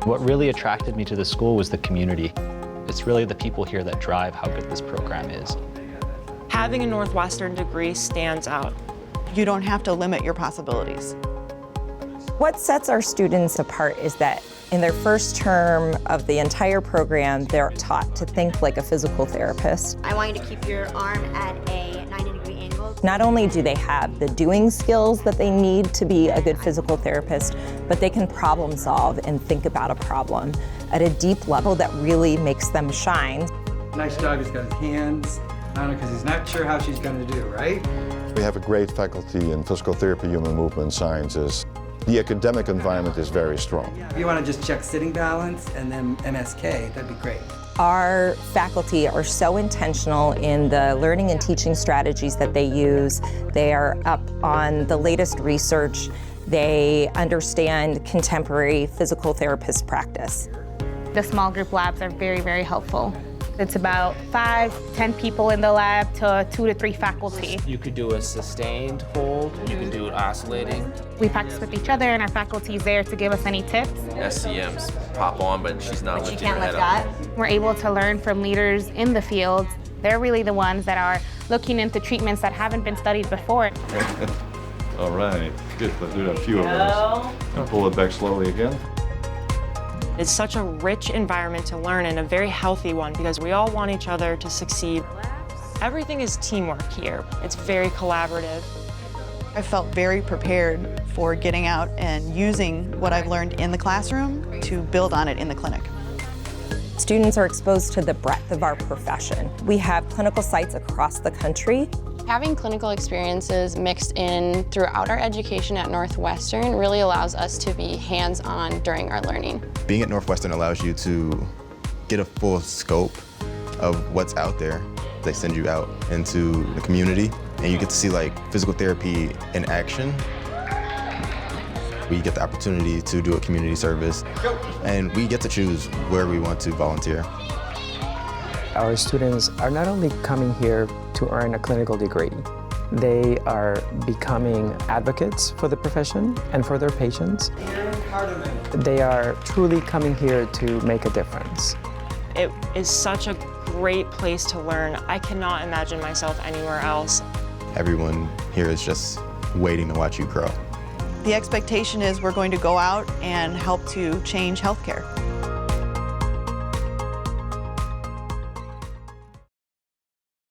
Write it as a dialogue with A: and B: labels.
A: What really attracted me to the school was the community. It's really the people here that drive how good this program is.
B: Having a Northwestern degree stands out.
C: You don't have to limit your possibilities.
D: What sets our students apart is that in their first term of the entire program, they're taught to think like a physical therapist.
E: I want you to keep your arm at a 90-degree angle.
D: Not only do they have the doing skills that they need to be a good physical therapist, but they can problem solve and think about a problem at a deep level that really makes them shine.
F: Nice job, he's got his hands on her because he's not sure how she's going to do, right?
G: We have a great faculty in physical therapy, human movement sciences. The academic environment is very strong.
F: If you want to just check sitting balance and then MSK, that'd be great.
D: Our faculty are so intentional in the learning and teaching strategies that they use. They are up on the latest research. They understand contemporary physical therapist practice.
H: The small group labs are very, very helpful. It's about 5 to 10 people in the lab to 2 to 3 faculty.
I: You could do a sustained hold, you can do it oscillating.
H: We practice with each other and our faculty is there to give us any tips.
I: SCMs pop on, but she's not
E: But she
I: lifting her
E: can't
I: head
E: lift
I: up.
E: that.
H: We're able to learn from leaders in the field. They're really the ones that are looking into treatments that haven't been studied before.
G: All right, good. Let's do a few of those. And pull it back slowly again.
B: It's such a rich environment to learn and a very healthy one because we all want each other to succeed. Everything is teamwork here. It's very collaborative.
C: I felt very prepared for getting out and using what I've learned in the classroom to build on it in the clinic.
D: Students are exposed to the breadth of our profession. We have clinical sites across the country.
J: Having clinical experiences mixed in throughout our education at Northwestern really allows us to be hands-on during our learning.
K: Being at Northwestern allows you to get a full scope of what's out there. They send you out into the community and you get to see like physical therapy in action. We get the opportunity to do a community service and we get to choose where we want to volunteer.
L: Our students are not only coming here to earn a clinical degree, they are becoming advocates for the profession and for their patients. They are truly coming here to make a difference.
B: It is such a great place to learn. I cannot imagine myself anywhere else.
K: Everyone here is just waiting to watch you grow.
C: The expectation is we're going to go out and help to change healthcare.